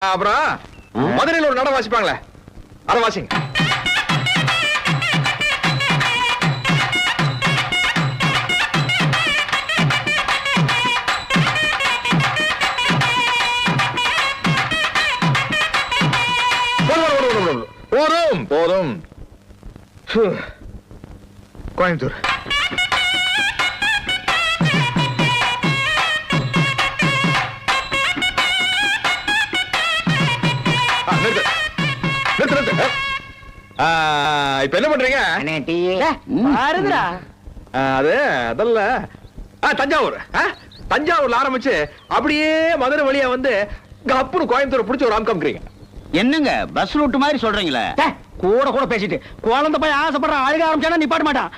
அப்புறம் மதுரையில் ஒரு நாடகம் வாசிப்பாங்களே, அதை வாசிங்க. போதும் போதும். கோயம்புத்தூர். இப்ப என்ன பண்றீங்க? அது அதல்ல, தஞ்சாவூர். தஞ்சாவூர்ல ஆரம்பிச்சு அப்படியே மதுரை வழியா வந்து அப்புறம் கோயம்புத்தூர் பிடிச்ச ஒரு ஆம்காம்க்கிறீங்க. என்னங்க பஸ் ரூட் மாதிரி சொல்றீங்களே? கூட கூட பேசிட்டு குழந்தை போய் ஆசைப்படுற அழுக ஆரம்பிச்சானா நிப்பாட்ட மாட்டான்.